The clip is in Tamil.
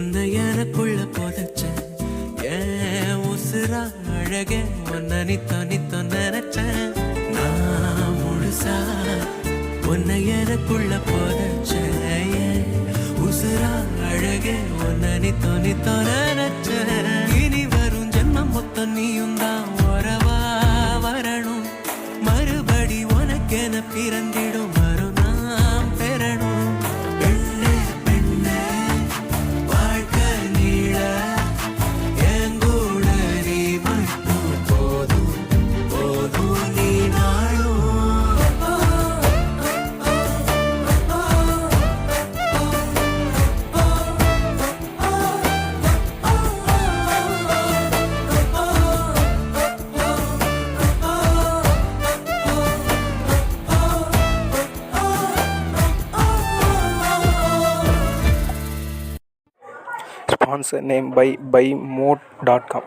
உன்னை எனக்குள்ள புதைச்ச ஏன் உசுரா அழகே உன்னை நித்தோ நித்தோ நினைச்சேன் நான் முழுசா உன்னை எனக்குள்ள புதைச்ச ஏன் உசுரா அழகே உன்னை நித்தோ நித்தோ நினைச்சேன் இனி வரும் ஜென்மம் மொத்தம் நீயும் தான் உறவா வரணும் மறுபடி உனக்கென பிறந்திடும் வரும் நாம் பெறணும் பெண்ணே பெண்ணே வாழ்க்கை நீள எங்கூட நீ மட்டும் போதும் போதும் நீ நாளும் Sponsor name by buymode.com.